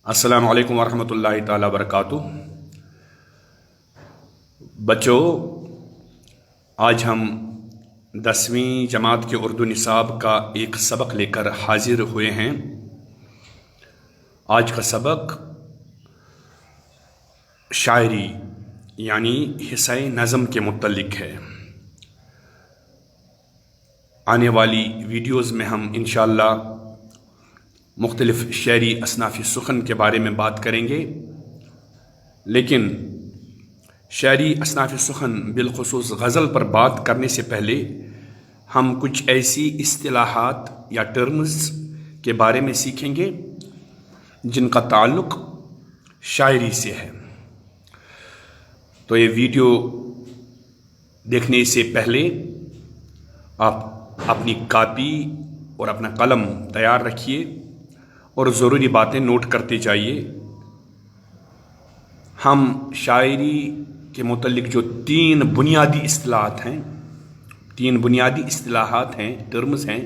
अस्सलाम वालेकुम वरहमतुल्लाहि ताला वबरकातुह। बच्चों, आज हम 10वीं जमात के उर्दू निसाब का एक सबक लेकर हाजिर हुए हैं। आज का सबक शायरी यानी हिस्सा-ए नज़म के मुतल्लिक है। आने वाली वीडियोज़ में हम इंशाअल्लाह मुख्तलिफ़ शायरी असनाफ़ सुखन के बारे में बात करेंगे, लेकिन शायरी असनाफ़ सुखन बिलखुसूस गज़ल पर बात करने से पहले हम कुछ ऐसी इस्तिलाहात या टर्म्स के बारे में सीखेंगे जिनका ताल्लुक़ शायरी से है। तो ये वीडियो देखने से पहले आप अपनी कापी और अपना कलम तैयार रखिए और ज़रूरी बातें नोट करते जाइए। हम शायरी के मुतल्लिक जो तीन बुनियादी इस्तिलाहात हैं, टर्म्स हैं,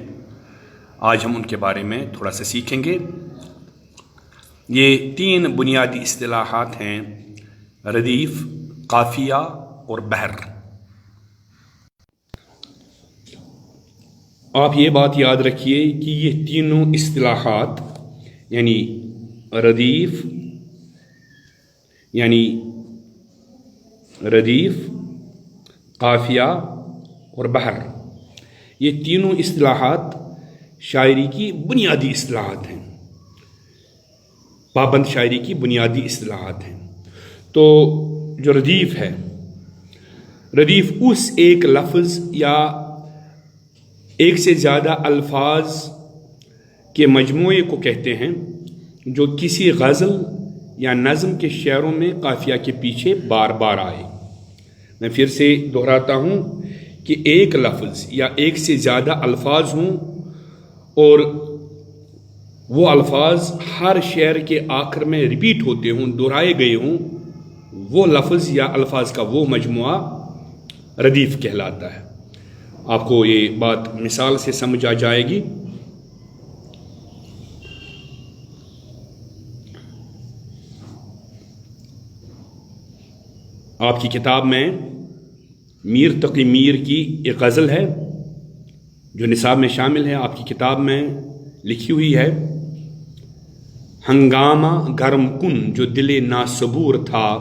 आज हम उनके बारे में थोड़ा सा सीखेंगे। ये तीन बुनियादी इस्तिलाहात हैं रदीफ़, काफ़िया और बहर। आप ये बात याद रखिए कि ये तीनों इस्तिलाहात यानी रदीफ़ काफ़िया और बहर, ये तीनों इस्तिलाहात शायरी की बुनियादी इस्तिलाहात हैं, पाबंद शायरी की बुनियादी इस्तिलाहात हैं। तो जो रदीफ़ है, रदीफ़ उस एक लफ्ज़ या एक से ज़्यादा अल्फाज के मजमूए को कहते हैं जो किसी गज़ल या नज़म के शेरों में काफ़िया के पीछे बार बार आए। मैं फिर से दोहराता हूँ कि एक लफ्ज़ या एक से ज़्यादा अल्फाज हों और वो अल्फाज हर शेर के आखिर में रिपीट होते हों, दोहराए गए हों, वो लफ्ज़ या अल्फाज का वो मजमुआ रदीफ़ कहलाता है। आपको ये बात मिसाल से समझ आ जाएगी। आपकी किताब में मीर तकी मीर की एक गज़ल है जो निसाब में शामिल है। आपकी किताब में लिखी हुई है, हंगामा गर्म कुन जो दिले नासबूर था,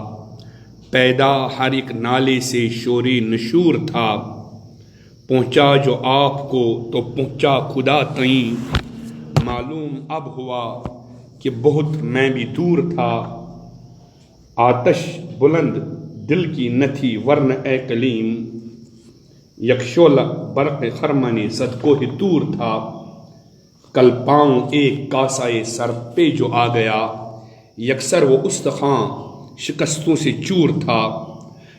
पैदा हर एक नाले से शोरे नशूर था, पहुँचा जो आपको तो पहुँचा खुदा तई, मालूम अब हुआ कि बहुत मैं भी दूर था, आतश बुलंद दिल की न थी वरन ए कलीम, यकशोला बरक़ खरमने सदको ही दूर था, कल पाँव एक कासाए सर पे जो आ गया, यकसर वो उस्तखां शिकस्तों से चूर था।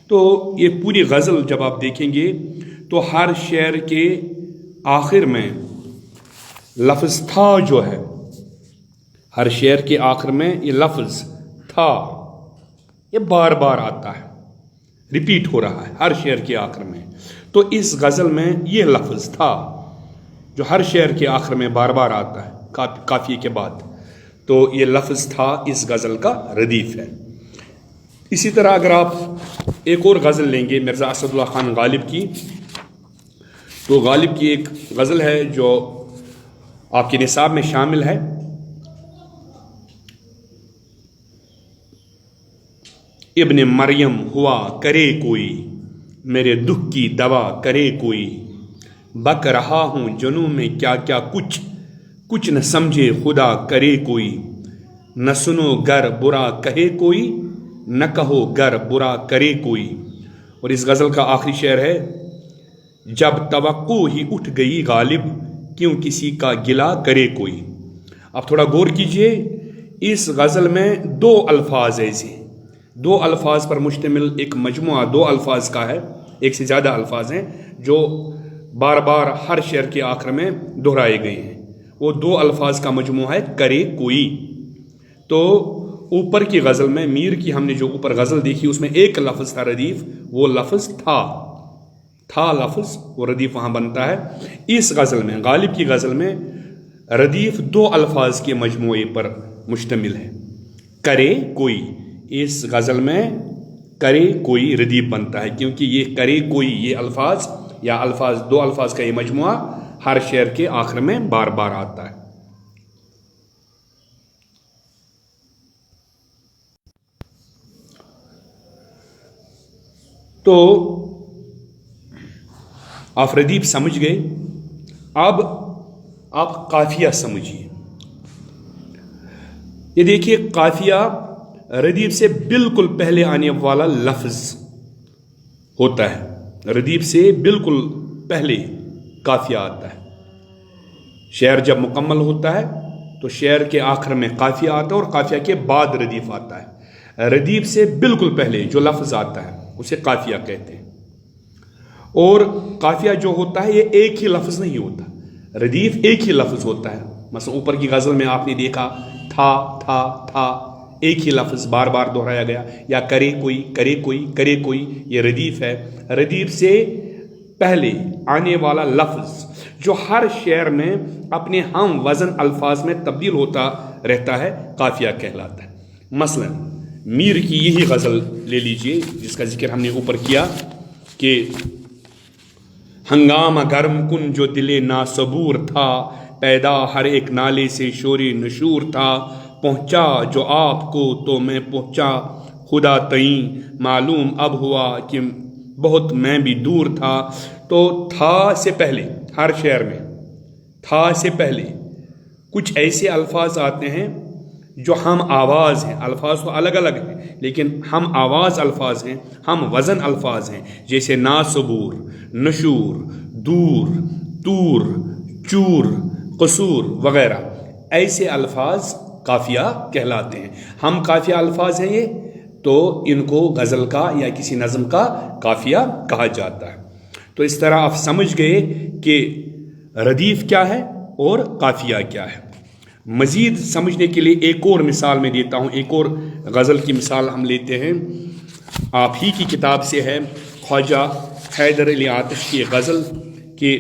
तो ये पूरी गज़ल जब आप देखेंगे तो हर शेर के आखिर में लफ्ज़ था जो है, हर शेर के आखिर में ये लफ्ज़ था, ये बार बार आता है, रिपीट हो रहा है हर शेर के आखिर में। तो इस गज़ल में ये लफ्ज़ था जो हर शेर के आखिर में बार बार आता है काफ़िए के बाद, तो ये लफ्ज़ था इस गज़ल का रदीफ़ है। इसी तरह अगर आप एक और गज़ल लेंगे मिर्ज़ा असदुल्लाह खान गालिब की, तो गालिब की एक गज़ल है जो आपके निसाब में शामिल है, इब्ने मरियम हुआ करे कोई, मेरे दुख की दवा करे कोई, बक रहा हूँ जनू में क्या क्या कुछ न समझे खुदा करे कोई, न सुनो गर बुरा कहे कोई, न कहो गर बुरा करे कोई। और इस गज़ल का आखिरी शेर है, जब तवक्को ही उठ गई गालिब, क्यों किसी का गिला करे कोई। आप थोड़ा गौर कीजिए, इस गज़ल में दो अल्फाज ऐसे, दो अल्फाज पर मुश्तमिल एक मजमुआ दो अल्फाज का है, एक से ज़्यादा अल्फाज हैं जो बार बार हर शेर के आखिर में दोहराए गए हैं। वो दो अल्फाज का मजमुआ है करे कोई। तो ऊपर की गज़ल में मीर की हमने जो ऊपर गज़ल देखी उसमें एक लफ्ज़ था रदीफ़, वो लफ्ज़ था लफ्ज़, वो रदीफ़ वहाँ बनता है। इस गज़ल में, गालिब की गज़ल में रदीफ़ दो अल्फाज के मजमूए पर मुश्तमिल है। करे कोई, इस गज़ल में करे कोई रदीफ बनता है, क्योंकि ये करे कोई ये अल्फाज या अल्फाज, दो अल्फाज का ये मजमुआ हर शेर के आखिर में बार बार आता है। तो आप रदीफ समझ गए, अब आप काफिया समझिए। ये देखिए, काफिया रदीफ से बिल्कुल पहले आने वाला लफ्ज होता है। रदीफ से बिल्कुल पहले काफिया आता है। शेर जब मुकम्मल होता है तो शेर के आखिर में काफिया आता है और काफिया के बाद रदीफ आता है। रदीफ से बिल्कुल पहले जो लफ्ज आता है उसे काफिया कहते हैं। और काफिया जो होता है ये एक ही लफ्ज नहीं होता, रदीफ एक ही लफ्ज होता है। मतलब ऊपर की गजल में आपने देखा था, एक ही लफ्ज बार बार दोहराया गया, या करे कोई करे कोई करे कोई, ये रदीफ है। रदीफ से पहले आने वाला लफ्ज जो हर शेर में अपने हम वजन अल्फाज में तब्दील होता रहता है काफिया कहलाता है। मसलन मीर की यही गजल ले लीजिए जिसका जिक्र हमने ऊपर किया कि हंगामा गर्म कुन जो दिले नासबूर था, पैदा हर एक नाले से शोरे नशूर था, पहुँचा जो आपको तो मैं पहुँचा खुदा तई, मालूम अब हुआ कि बहुत मैं भी दूर था। तो था से पहले हर शेर में था से पहले कुछ ऐसे अल्फाज आते हैं जो हम आवाज़ हैं। अल्फाज तो अलग अलग हैं लेकिन हम आवाज़ अल्फाज हैं, हम वज़न अल्फाज हैं। जैसे नासबूर, नशूर, दूर, तूर, चूर, कसूर वगैरह, ऐसे अल्फाज काफिया कहलाते हैं। हम काफिया अल्फाज हैं ये, तो इनको गज़ल का या किसी नज़म का काफिया कहा जाता है। तो इस तरह आप समझ गए कि रदीफ क्या है और काफिया क्या है। मज़ीद समझने के लिए एक और मिसाल मैं देता हूँ। एक और गज़ल की मिसाल हम लेते हैं, आप ही की किताब से है, ख्वाजा हैदर अली आतिश की गज़ल के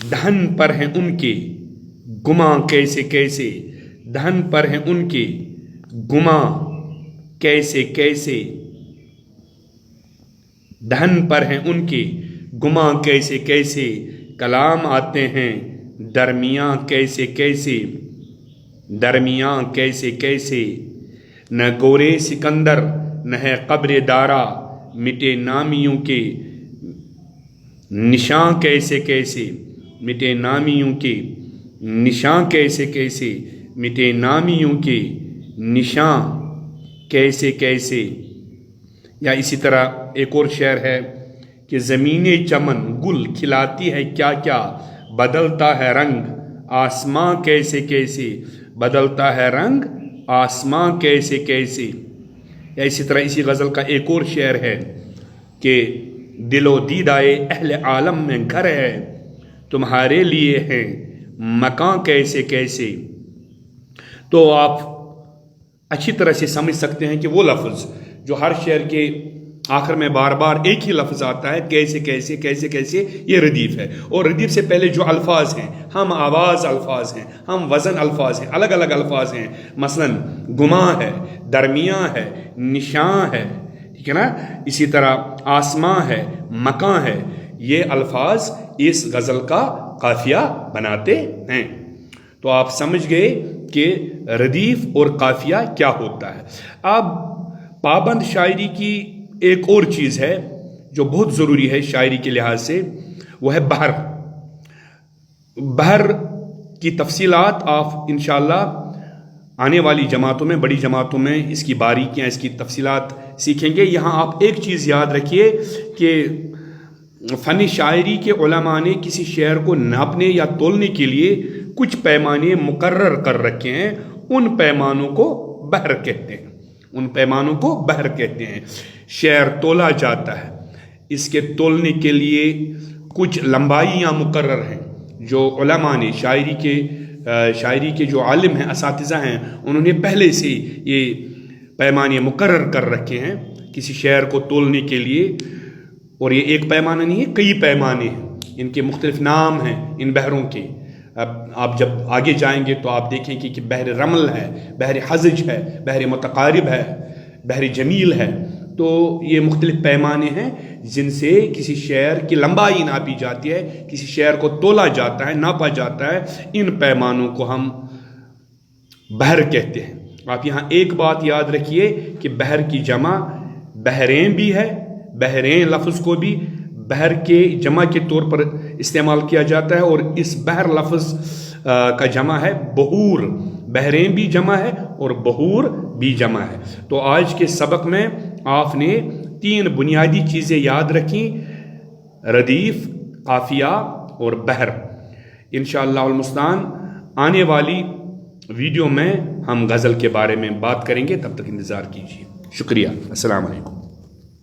दहन पर हैं उनके गुमा कैसे कैसे, दहन पर हैं उनके गुमा कैसे कैसे, दहन पर हैं उनके गुमा कैसे कैसे, कलाम आते हैं दरमियाँ कैसे कैसे, दरमियाँ कैसे कैसे, न गोरे सिकंदर न है कब्र दारा, मिटे नामियों के निशान कैसे कैसे, मिटे नामियों के निशान कैसे कैसे, मिटे नामियों के निशान कैसे कैसे। या इसी तरह एक और शेर है कि ज़मीने चमन गुल खिलाती है क्या क्या, बदलता है रंग आसमां कैसे कैसे, बदलता है रंग आसमां कैसे कैसे। या इसी तरह इसी गज़ल का एक और शेर है कि दिलो दीदाए अहले आलम में घर है, तुम्हारे लिए है मकान कैसे कैसे। तो आप अच्छी तरह से समझ सकते हैं कि वो लफ्ज़ जो हर शेर के आखिर में बार बार एक ही लफ्ज़ आता है, कैसे कैसे कैसे कैसे, ये रदीफ है। और रदीफ से पहले जो अल्फाज हैं हम आवाज़ अल्फाज हैं, हम वज़न अल्फाज हैं, अलग अलग अल्फाज हैं। मसलन गुमा है, दरमियाँ है, निशान है, ठीक है ना। इसी तरह आसमां है, मकान है, ये अल्फाज इस गज़ल का काफिया बनाते हैं। तो आप समझ गए कि रदीफ और काफिया क्या होता है। अब पाबंद शायरी की एक और चीज़ है जो बहुत ज़रूरी है शायरी के लिहाज से, वो है बहर। बहर की तफसीलात आप इंशाअल्लाह आने वाली जमातों में, बड़ी जमातों में इसकी बारीकियाँ, इसकी तफसीलात सीखेंगे। यहाँ आप एक चीज़ याद रखिए कि फ़न शायरी के उलमा ने किसी शेर को नापने या तोलने के लिए कुछ पैमाने मुकर्रर कर रखे हैं, उन पैमानों को बहर कहते हैं, उन पैमानों को बहर कहते हैं। शेर तोला जाता है, इसके तोलने के लिए कुछ लंबाइयाँ मुकर्रर हैं जो उलमा ने, शायरी के जो आलिम हैं, असातिज़ा हैं, उन्होंने पहले से ये पैमाने मुकर्रर कर रखे हैं किसी शेर को तोलने के लिए। और ये एक पैमाना नहीं है, कई पैमाने हैं, इनके मुख्तलिफ नाम हैं इन बहरों के। اب آپ جب آگے جائیں گے تو آپ دیکھیں کہ بحر رمل ہے، بحر حزج ہے، بحر متقارب ہے، بحر جمیل ہے. تو یہ مختلف پیمانے ہیں جن سے کسی شعر کی لمبائی ناپی جاتی ہے، کسی شعر کو تولا جاتا ہے، ناپا جاتا ہے. ان پیمانوں کو ہم بحر کہتے ہیں. آپ یہاں ایک بات یاد رکھیے کہ بحر کی جمع بحرین بھی ہے. بحرین لفظ کو بھی بحر کے جمع کے طور پر استعمال کیا جاتا ہے، اور اس بحر لفظ کا جمع ہے بحور. بحرین بھی جمع ہے اور بحور بھی جمع ہے. تو آج کے سبق میں آپ نے 3 بنیادی چیزیں یاد رکھیں: ردیف، قافیہ اور بحر. انشاءاللہ المستعان آنے والی ویڈیو میں ہم غزل کے بارے میں بات کریں گے. تب تک انتظار کیجیے. شکریہ. السلام علیکم.